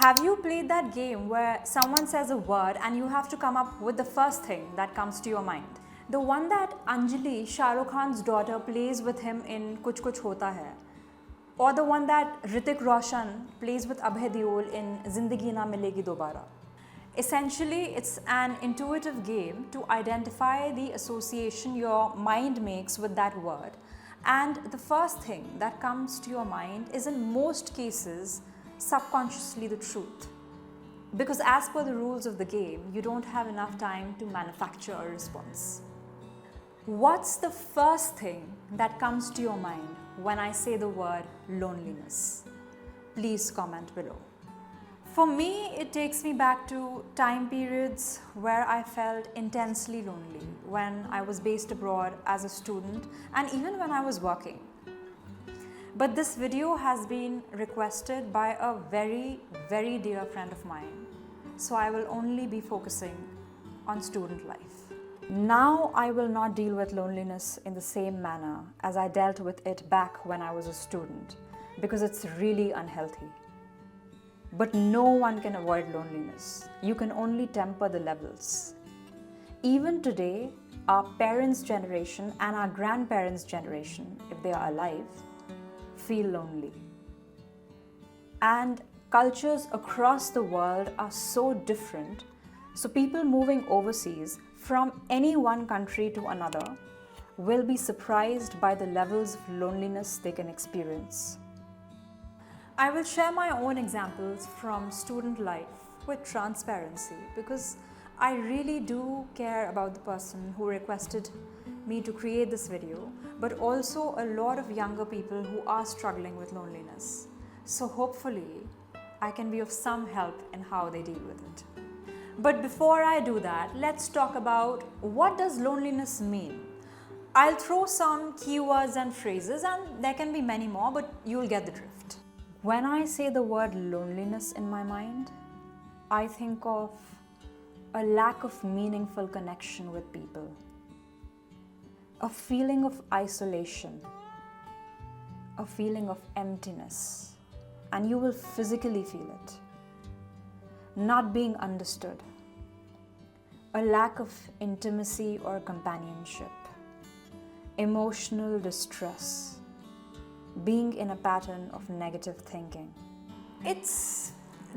Have you played that game where someone says a word and you have to come up with the first thing that comes to your mind? The one that Anjali, Shah Rukh Khan's daughter, plays with him in Kuch Kuch Hota Hai. Or the one that Hrithik Roshan plays with Abhay Deol in Zindagi Na Milegi Dobara. Essentially, it's an intuitive game to identify the association your mind makes with that word. And the first thing that comes to your mind is in most cases subconsciously the truth. Because as per the rules of the game, you don't have enough time to manufacture a response. What's the first thing that comes to your mind when I say the word loneliness? Please comment below. For me, it takes me back to time periods where I felt intensely lonely when I was based abroad as a student and even when I was working. But this video has been requested by a very, very dear friend of mine, so I will only be focusing on student life. Now I will not deal with loneliness in the same manner as I dealt with it back when I was a student, because it's really unhealthy. But no one can avoid loneliness. You can only temper the levels. Even today, our parents' generation and our grandparents' generation, if they are alive, feel lonely. And cultures across the world are so different, so people moving overseas from any one country to another will be surprised by the levels of loneliness they can experience. I will share my own examples from student life with transparency because I really do care about the person who requested me to create this video, but also a lot of younger people who are struggling with loneliness. So hopefully I can be of some help in how they deal with it. But before I do that, let's talk about what does loneliness mean. I'll throw some keywords and phrases, and there can be many more, but you'll get the drift. When I say the word loneliness in my mind, I think of a lack of meaningful connection with people, a feeling of isolation, a feeling of emptiness, and you will physically feel it. Not being understood, a lack of intimacy or companionship, emotional distress, being in a pattern of negative thinking. It's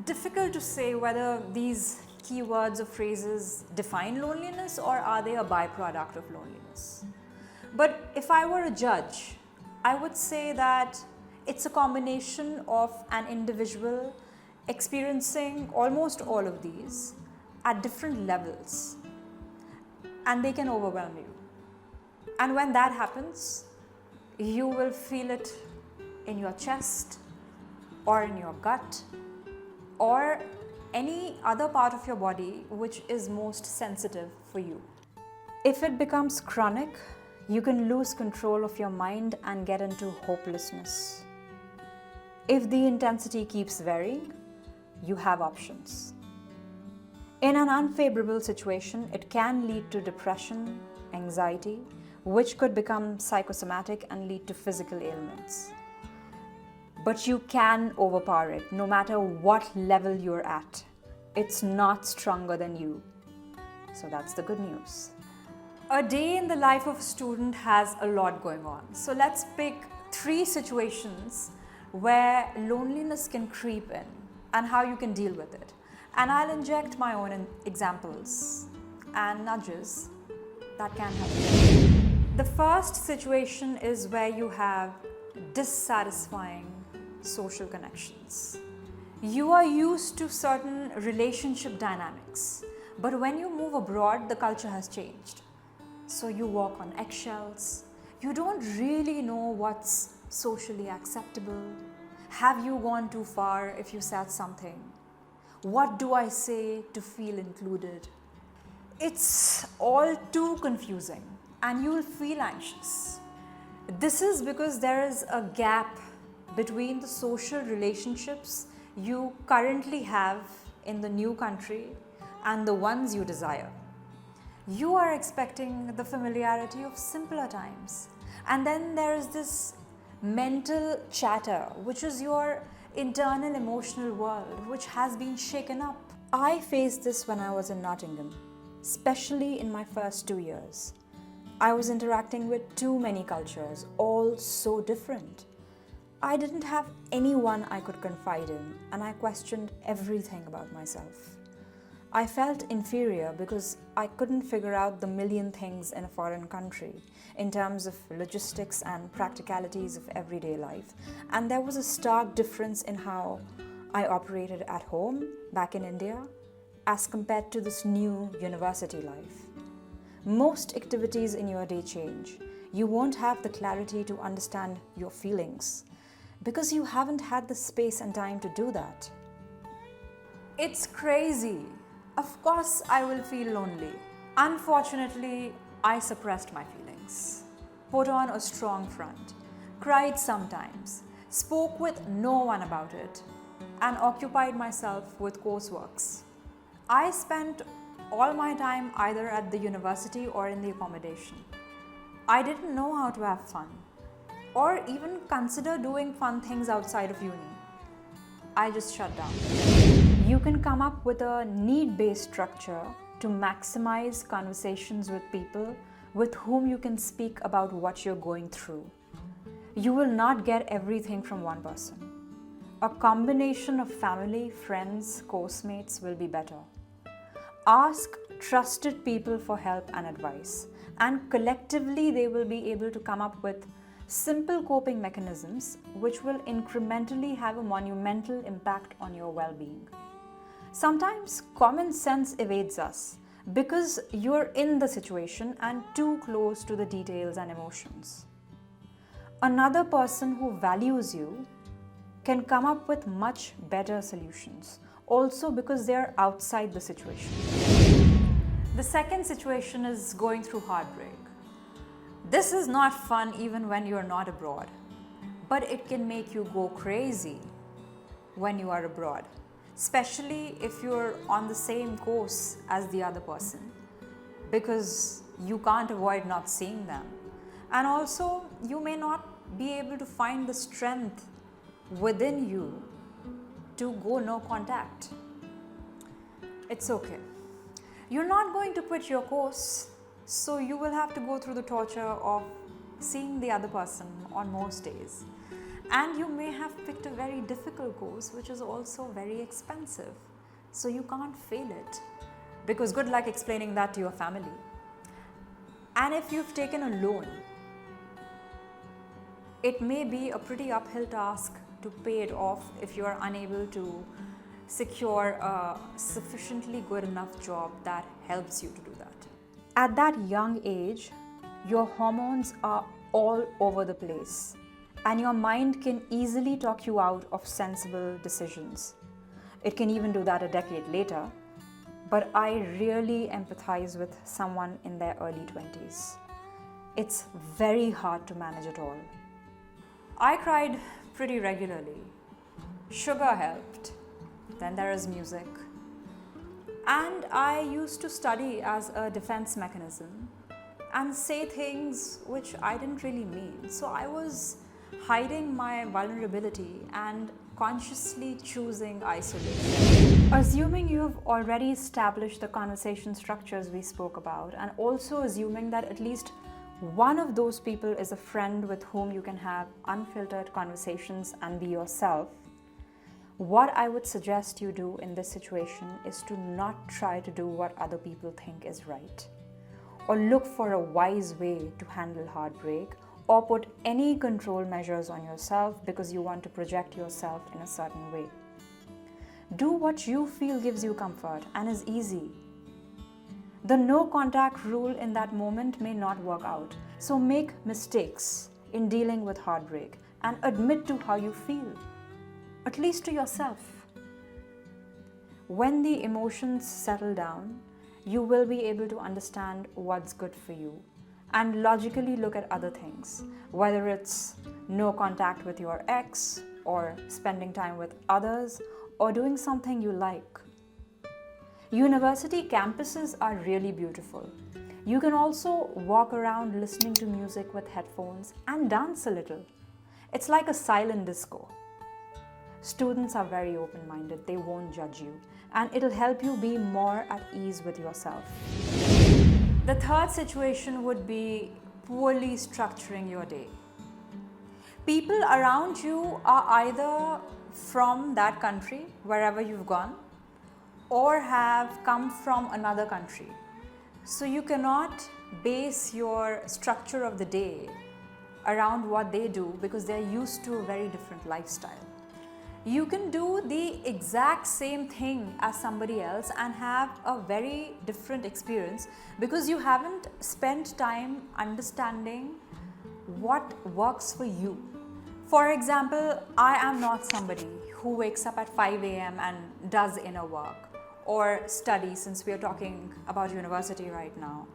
difficult to say whether these keywords or phrases define loneliness or are they a byproduct of loneliness. But if I were a judge, I would say that it's a combination of an individual experiencing almost all of these at different levels, and they can overwhelm you. And when that happens, you will feel it in your chest or in your gut or any other part of your body which is most sensitive for you. If it becomes chronic, you can lose control of your mind and get into hopelessness. If the intensity keeps varying, you have options. In an unfavorable situation, it can lead to depression, anxiety, which could become psychosomatic and lead to physical ailments. But you can overpower it no matter what level you're at. It's not stronger than you. So that's the good news. A day in the life of a student has a lot going on. So let's pick 3 situations where loneliness can creep in and how you can deal with it. And I'll inject my own examples and nudges that can help. The first situation is where you have dissatisfying social connections. You are used to certain relationship dynamics, but when you move abroad, the culture has changed. So you walk on eggshells. You don't really know what's socially acceptable. Have you gone too far if you said something? What do I say to feel included? It's all too confusing and you'll feel anxious. This is because there is a gap between the social relationships you currently have in the new country and the ones you desire. You are expecting the familiarity of simpler times. And then there is this mental chatter, which is your internal emotional world which has been shaken up. I faced this when I was in Nottingham, especially in my first 2 years. I was interacting with too many cultures, all so different. I didn't have anyone I could confide in, and I questioned everything about myself. I felt inferior because I couldn't figure out the million things in a foreign country in terms of logistics and practicalities of everyday life. And there was a stark difference in how I operated at home back in India as compared to this new university life. Most activities in your day change. You won't have the clarity to understand your feelings because you haven't had the space and time to do that. It's crazy. Of course, I will feel lonely. Unfortunately, I suppressed my feelings, put on a strong front, cried sometimes, spoke with no one about it, and occupied myself with courseworks. I spent all my time either at the university or in the accommodation. I didn't know how to have fun, or even consider doing fun things outside of uni. I just shut down. You can come up with a need-based structure to maximize conversations with people with whom you can speak about what you're going through. You will not get everything from one person. A combination of family, friends, course mates will be better. Ask trusted people for help and advice, and collectively they will be able to come up with simple coping mechanisms which will incrementally have a monumental impact on your well-being. Sometimes common sense evades us because you're in the situation and too close to the details and emotions. Another person who values you can come up with much better solutions, also because they're outside the situation. The second situation is going through heartbreak. This is not fun even when you're not abroad, but it can make you go crazy when you are abroad, especially if you're on the same course as the other person, because you can't avoid not seeing them. And also, you may not be able to find the strength within you to go no contact. It's okay. You're not going to quit your course, so you will have to go through the torture of seeing the other person on most days. And you may have picked a very difficult course, which is also very expensive. So you can't fail it, because good luck explaining that to your family. And if you've taken a loan, it may be a pretty uphill task to pay it off if you are unable to secure a sufficiently good enough job that helps you to do that. At that young age, your hormones are all over the place, and your mind can easily talk you out of sensible decisions. It can even do that a decade later, but I really empathize with someone in their early 20s. It's very hard to manage it all. I cried pretty regularly. Sugar helped. Then there is music. And I used to study as a defense mechanism and say things which I didn't really mean. So I was hiding my vulnerability and consciously choosing isolation. Assuming you've already established the conversation structures we spoke about, and also assuming that at least one of those people is a friend with whom you can have unfiltered conversations and be yourself, what I would suggest you do in this situation is to not try to do what other people think is right, or look for a wise way to handle heartbreak, or put any control measures on yourself because you want to project yourself in a certain way. Do what you feel gives you comfort and is easy. The no contact rule in that moment may not work out, so make mistakes in dealing with heartbreak and admit to how you feel, at least to yourself. When the emotions settle down, you will be able to understand what's good for you and logically look at other things, whether it's no contact with your ex, or spending time with others, or doing something you like. University campuses are really beautiful. You can also walk around listening to music with headphones and dance a little. It's like a silent disco. Students are very open-minded, they won't judge you, and it'll help you be more at ease with yourself. The third situation would be poorly structuring your day. People around you are either from that country, wherever you've gone, or have come from another country. So you cannot base your structure of the day around what they do because they're used to a very different lifestyle. You can do the exact same thing as somebody else and have a very different experience because you haven't spent time understanding what works for you. For example, I am not somebody who wakes up at 5 a.m. and does inner work or study, since we are talking about university right now.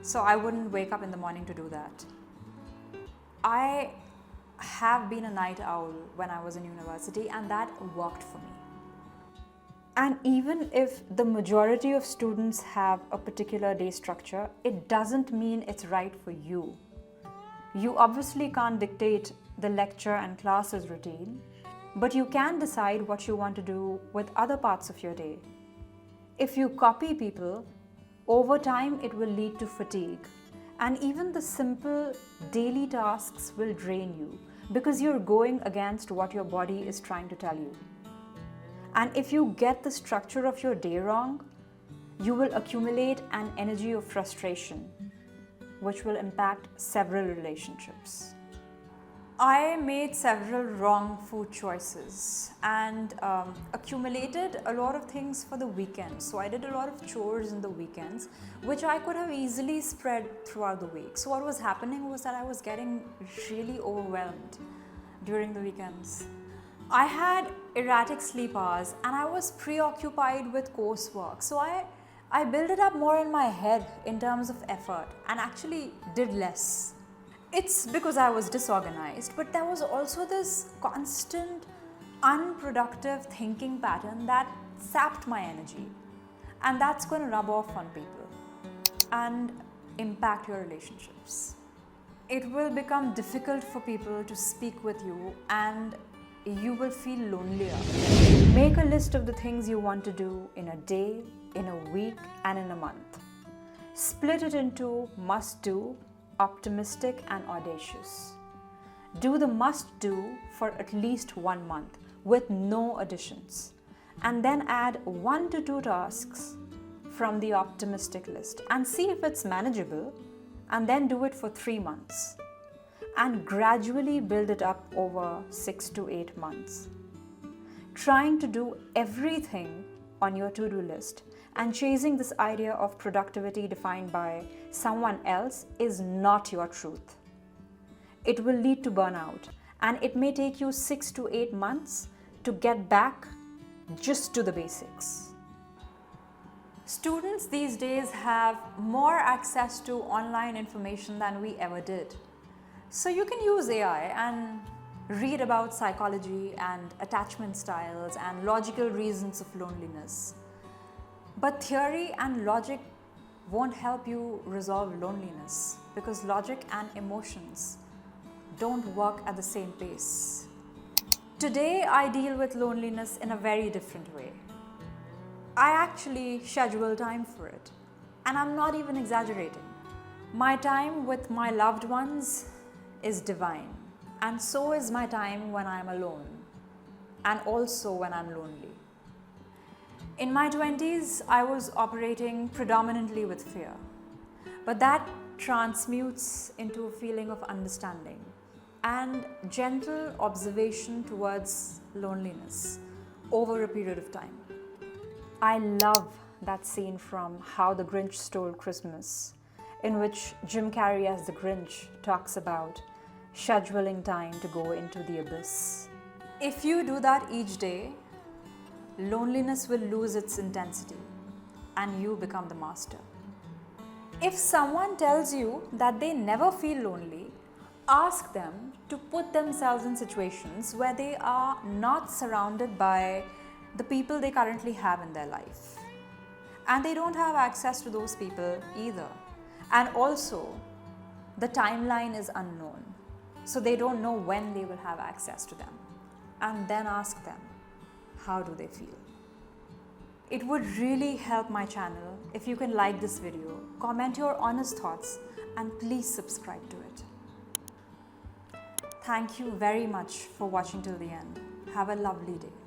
So I wouldn't wake up in the morning to do that. I have been a night owl when I was in university, and that worked for me. And even if the majority of students have a particular day structure, it doesn't mean it's right for you. You obviously can't dictate the lecture and classes routine, but you can decide what you want to do with other parts of your day. If you copy people, over time it will lead to fatigue. And even the simple daily tasks will drain you because you're going against what your body is trying to tell you. And if you get the structure of your day wrong, you will accumulate an energy of frustration, which will impact several relationships. I made several wrong food choices and accumulated a lot of things for the weekend. So I did a lot of chores in the weekends, which I could have easily spread throughout the week. So what was happening was that I was getting really overwhelmed during the weekends. I had erratic sleep hours and I was preoccupied with coursework. So I built it up more in my head in terms of effort and actually did less. It's because I was disorganized, but there was also this constant, unproductive thinking pattern that sapped my energy. And that's going to rub off on people and impact your relationships. It will become difficult for people to speak with you and you will feel lonelier. Make a list of the things you want to do in a day, in a week, and in a month. Split it into must do, optimistic, and audacious. Do the must do for at least 1 month with no additions, and then add 1 to 2 tasks from the optimistic list and see if it's manageable, and then do it for 3 months and gradually build it up over 6 to 8 months. Trying to do everything on your to-do list and chasing this idea of productivity defined by someone else is not your truth. It will lead to burnout, and it may take you 6 to 8 months to get back just to the basics. Students these days have more access to online information than we ever did. So you can use AI and read about psychology and attachment styles and logical reasons of loneliness. But theory and logic won't help you resolve loneliness because logic and emotions don't work at the same pace. Today, I deal with loneliness in a very different way. I actually schedule time for it, and I'm not even exaggerating. My time with my loved ones is divine, and so is my time when I'm alone, and also when I'm lonely. In my 20s, I was operating predominantly with fear, but that transmutes into a feeling of understanding and gentle observation towards loneliness over a period of time. I love that scene from How the Grinch Stole Christmas, in which Jim Carrey as the Grinch talks about scheduling time to go into the abyss. If you do that each day, loneliness will lose its intensity and you become the master. If someone tells you that they never feel lonely, ask them to put themselves in situations where they are not surrounded by the people they currently have in their life. And they don't have access to those people either. And also, the timeline is unknown. So they don't know when they will have access to them. And then ask them, how do they feel? It would really help my channel if you can like this video, comment your honest thoughts, and please subscribe to it. Thank you very much for watching till the end. Have a lovely day.